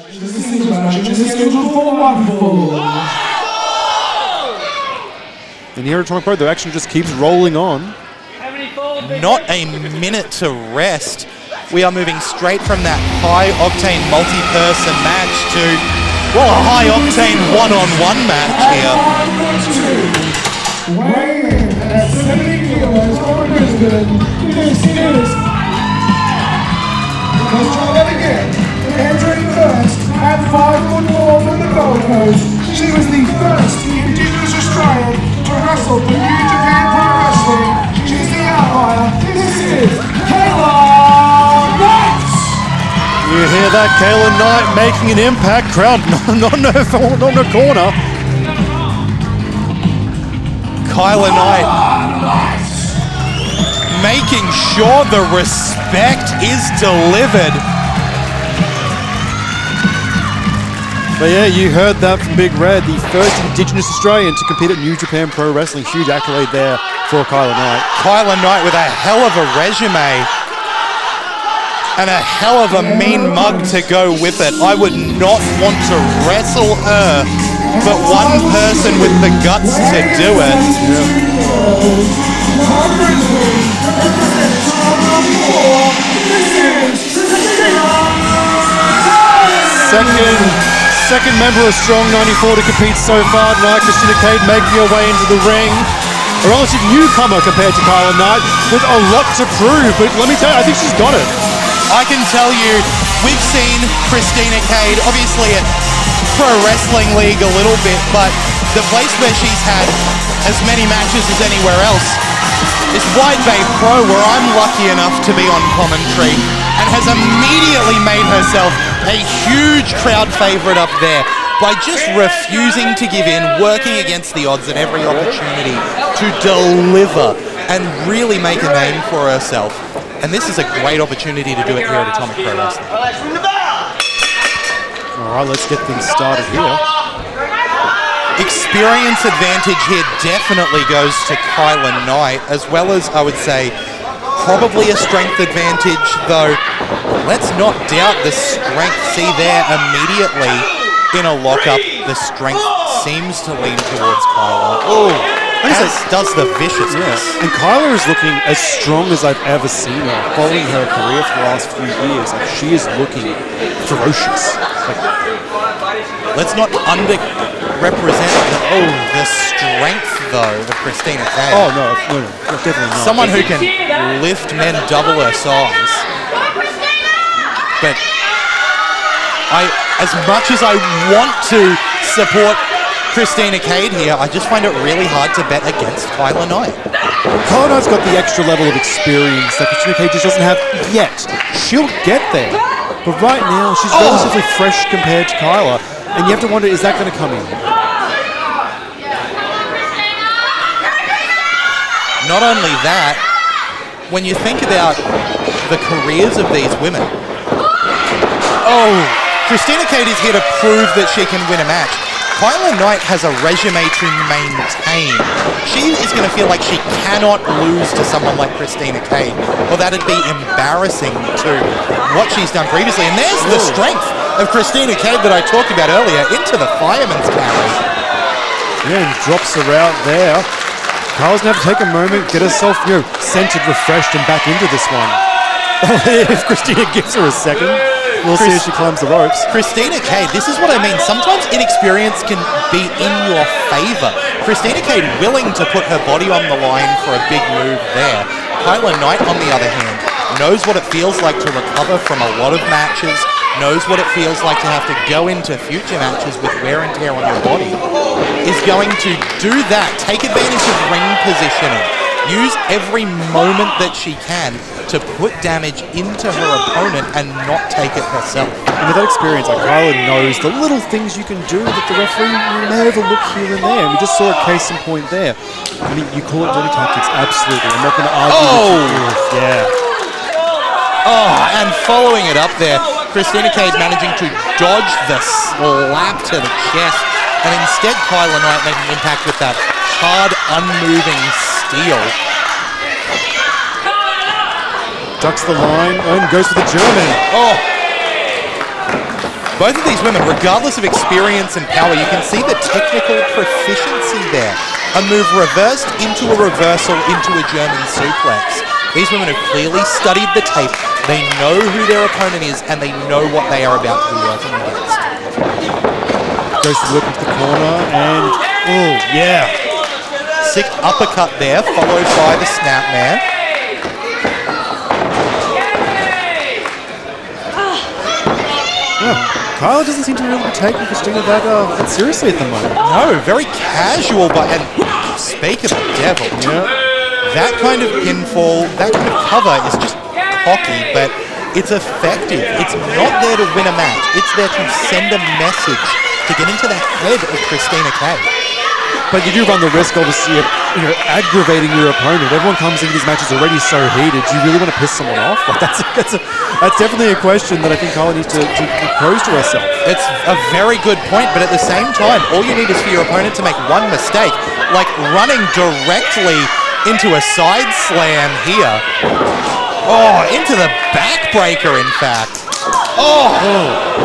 And here at Atomic Pro, the action just keeps rolling on. Not a minute to rest. We are moving straight from that high-octane multi-person match to, well, a high-octane one-on-one match here. Weighing in at 70 kilos from Brisbane, this is... Let's try that again. Entering first at 5'4" from the Gold Coast, she was the first Indigenous Australian to wrestle for New Japan Pro Wrestling. She's the Outlier. This is Kyla Knight. You hear that? Kyla Knight making an impact. Crowd not on her corner. Kyla Knight making sure the respect is delivered. But yeah, you heard that from Big Red, the first Indigenous Australian to compete at New Japan Pro Wrestling. Huge accolade there for Kyla Knight. Kyla Knight with a hell of a resume and a hell of a mean mug to go with it. I would not want to wrestle her, but one person with the guts to do it. Second member of Strong 94 to compete so far tonight. Xtina Kade making her way into the ring. A relative newcomer compared to Kyla Knight with a lot to prove, but let me tell you, I think she's got it. I can tell you, we've seen Xtina Kade, obviously at Pro Wrestling League a little bit, but the place where she's had as many matches as anywhere else is Wide Bay Pro, where I'm lucky enough to be on commentary, and has immediately made herself a huge crowd favorite up there by just refusing to give in, working against the odds at every opportunity to deliver and really make a name for herself. And this is a great opportunity to do it here at Atomic Pro Wrestling. All right, let's get things started here. Experience advantage here definitely goes to Kyla Knight, as well as, I would say, probably a strength advantage, though let's not doubt the strength. See there immediately in a lockup, the strength seems to lean towards Kyla. Oh, as does the viciousness. And Kyla is looking as strong as I've ever seen her following her career for the last few years. Like, she is looking ferocious. Let's not underrepresent the strength, though, of Xtina Kade. Oh, no, definitely not. Someone who can lift men double her size. But as much as I want to support Xtina Kade here, I just find it really hard to bet against Kyla Knight. Kyla Knight's got the extra level of experience that Xtina Kade just doesn't have yet. She'll get there. But right now, she's relatively fresh compared to Kyla. And you have to wonder, is that going to come in? Not only that, when you think about the careers of these women, Xtina Kade is here to prove that she can win a match. Kyla Knight has a resume to maintain. She is going to feel like she cannot lose to someone like Xtina Kade, or that'd be embarrassing to what she's done previously. And there's the strength of Xtina Kade that I talked about earlier into the fireman's carry. Yeah, and drops her out there. Kyla's going to have to take a moment, get herself, centered, refreshed, and back into this one. If Xtina gives her a second, we'll see if she climbs the ropes. Xtina Kade, this is what I mean. Sometimes inexperience can be in your favor. Xtina Kade willing to put her body on the line for a big move there. Kyla Knight, on the other hand, knows what it feels like to recover from a lot of matches, knows what it feels like to have to go into future matches with wear and tear on your body, is going to do that, take advantage of ring positioning, use every moment that she can to put damage into her opponent and not take it herself. And with that experience, Kyla knows the little things you can do that the referee may overlook here and there. And we just saw a case in point there. I mean, you call it dirty tactics, absolutely. I'm not going to argue with you. Yeah. And following it up there, Xtina Kade managing to dodge the slap to the chest, and instead Kyla Knight making impact with that hard, unmoving steel. Ducks the line and goes for the German. Both of these women, regardless of experience and power, you can see the technical proficiency there. A move reversed into a reversal into a German suplex. These women have clearly studied the tape. They know who their opponent is, and they know what they are about to be working against. Goes to look into the corner, and oh yeah. Sick uppercut there, followed by the snap man. Yeah. Kyla doesn't seem to really be taking Xtina that seriously at the moment. No, very casual, but and speak of the devil. Yeah. That kind of pinfall, that kind of cover is just cocky, but it's effective. It's not there to win a match. It's there to send a message to get into the head of Xtina Kade. But you do run the risk, obviously, of aggravating your opponent. Everyone comes into these matches already so heated. Do you really want to piss someone off? Like that's definitely a question that I think Kyla needs to pose to herself. It's a very good point, but at the same time, all you need is for your opponent to make one mistake, like running directly into a side slam here. Oh, into the backbreaker, in fact. Oh.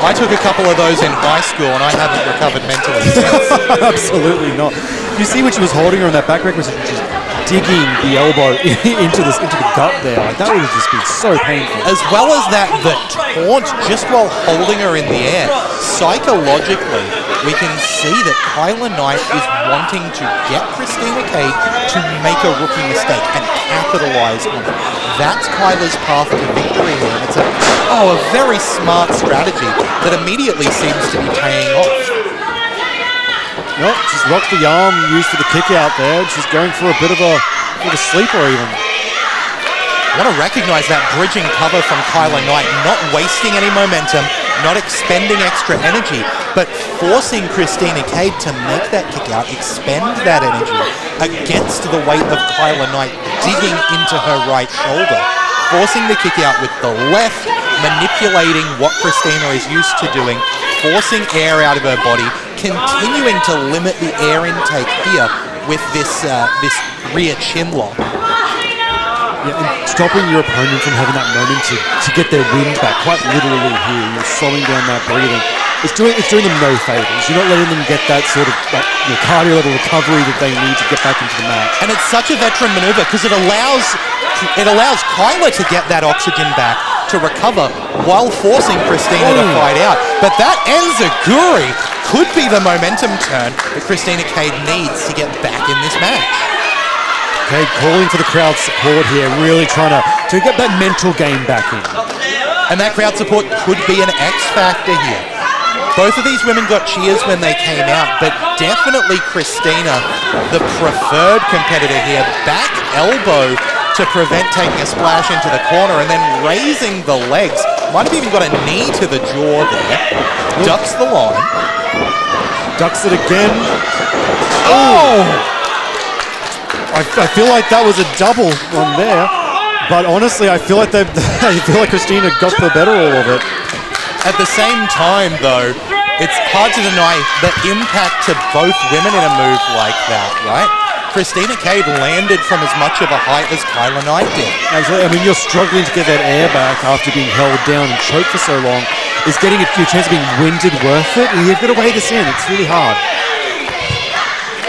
I took a couple of those in high school, and I haven't recovered mentally since. Absolutely not. You see when she was holding her on that backbreaker, was just digging the elbow into the gut there. Like that would have just been so painful. As well as that, the taunt just while holding her in the air. Psychologically, we can see that Kyla Knight is wanting to get Xtina Kade to make a rookie mistake and capitalize on it. That's Kyla's path to victory here, and it's a very smart strategy that immediately seems to be paying off. Nope, she's locked the arm used for the kick out there. She's going for a bit of a sleeper even. I want to recognize that bridging cover from Kyla Knight, not wasting any momentum, not expending extra energy, but forcing Xtina Kade to make that kick out, expend that energy against the weight of Kyla Knight digging into her right shoulder, forcing the kick out with the left, manipulating what Xtina is used to doing, forcing air out of her body, continuing to limit the air intake here with this rear chin lock. Yeah, and stopping your opponent from having that moment to get their wind back, quite literally here. You're slowing down that breathing. It's doing them no favors. You're not letting them get that sort of cardio level recovery that they need to get back into the match. And it's such a veteran maneuver because it allows Kyla to get that oxygen back to recover while forcing Xtina to fight out. But that enziguri could be the momentum turn that Xtina Kade needs to get back in this match. Kade calling for the crowd support here, really trying to get that mental game back in. And that crowd support could be an X factor here. Both of these women got cheers when they came out, but definitely Xtina, the preferred competitor here, back elbow to prevent taking a splash into the corner and then raising the legs. Might have even got a knee to the jaw there. Ducks the line. Ducks it again. Oh! I feel like that was a double on there, but honestly, I feel like Xtina got the better all of it. At the same time, though, it's hard to deny the impact to both women in a move like that, right? Xtina Kade landed from as much of a height as Kyla Knight did. Absolutely. I mean, you're struggling to get that air back after being held down and choked for so long. Is getting your chance of being winded worth it? You've got to weigh this in. It's really hard.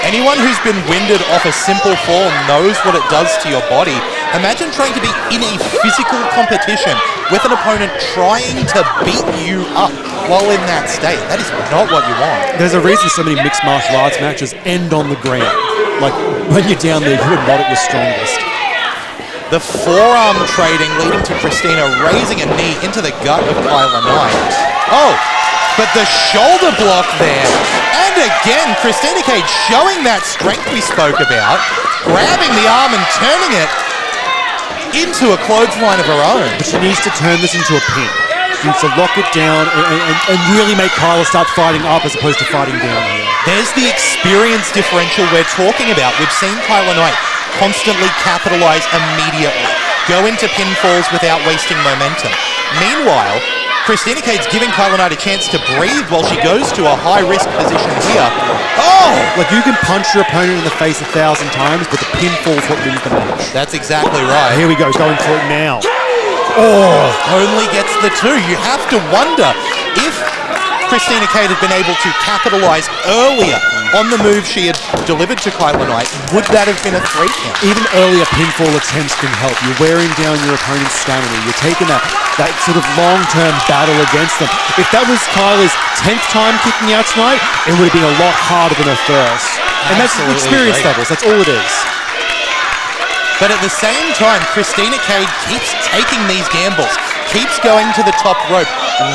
Anyone who's been winded off a simple fall knows what it does to your body. Imagine trying to be in a physical competition with an opponent trying to beat you up while in that state. That is not what you want. There's a reason so many mixed martial arts matches end on the ground. Like, when you're down there, you would not at your strongest. The forearm trading leading to Xtina raising a knee into the gut of Kyla Knight. Oh, but the shoulder block there. And again, Xtina Kade showing that strength we spoke about, grabbing the arm and turning it into a clothesline of her own. But she needs to turn this into a pin. She needs to lock it down and really make Kyla start fighting up as opposed to fighting down here. There's the experience differential we're talking about. We've seen Kyla Knight constantly capitalize immediately, go into pinfalls without wasting momentum. Meanwhile, Xtina Kade's giving Kyla Knight a chance to breathe while she goes to a high-risk position here. Oh! Like, you can punch your opponent in the face 1,000 times, but the pinfall's what wins the match. That's exactly right. Here we go, going for it now. Only gets the 2. You have to wonder if Xtina Kade had been able to capitalize earlier on the move she had delivered to Kyla Knight, would that have been a 3 count? Even earlier pinfall attempts can help. You're wearing down your opponent's stamina. You're taking that sort of long-term battle against them. If that was Kyla's 10th time kicking out tonight, it would have been a lot harder than her first. And that's experience levels. That's all it is. But at the same time, Xtina Kade keeps taking these gambles, keeps going to the top rope,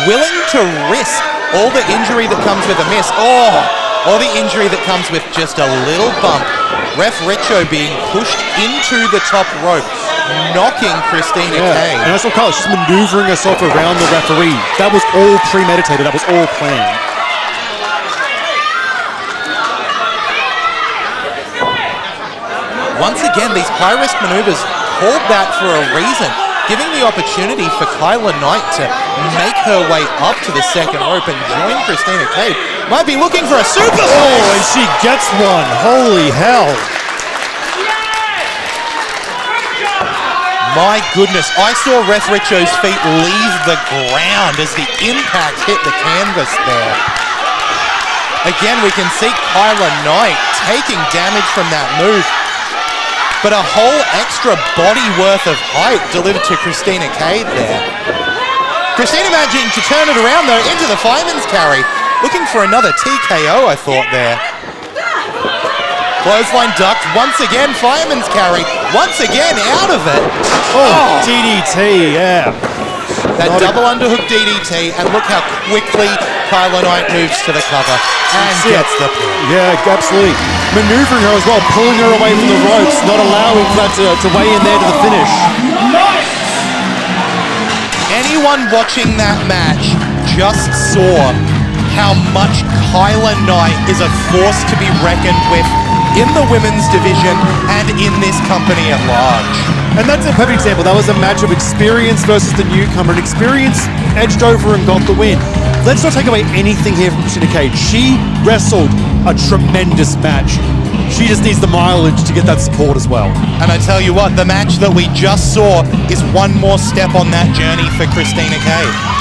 willing to risk all the injury that comes with a miss, or the injury that comes with just a little bump. Ref Richo being pushed into the top rope, knocking Xtina Kade. And I saw Kyla, she's maneuvering herself around the referee. That was all premeditated, that was all planned. Once again, these high-risk maneuvers called that for a reason, giving the opportunity for Kyla Knight to make her way up to the second rope and join Xtina Kade. Might be looking for a super. And she gets one. Holy hell. My goodness, I saw Ref Richo's feet leave the ground as the impact hit the canvas there. Again, we can see Kyla Knight taking damage from that move, but a whole extra body worth of height delivered to Xtina Kade there. Xtina managing to turn it around though into the fireman's carry. Looking for another TKO, I thought there. Clothesline ducked once again, fireman's carry, once again out of it. DDT, yeah. That double underhook DDT, and look how quickly Kyla Knight moves to the cover and gets the pin. Yeah, absolutely. Maneuvering her as well, pulling her away from the ropes, not allowing that to weigh in there to the finish. Anyone watching that match just saw how much Kyla Knight is a force to be reckoned with in the women's division and in this company at large. And that's a perfect example. That was a match of experience versus the newcomer, and experience edged over and got the win. Let's not take away anything here from Xtina Kade. She wrestled a tremendous match. She just needs the mileage to get that support as well. And I tell you what, the match that we just saw is one more step on that journey for Xtina Kade.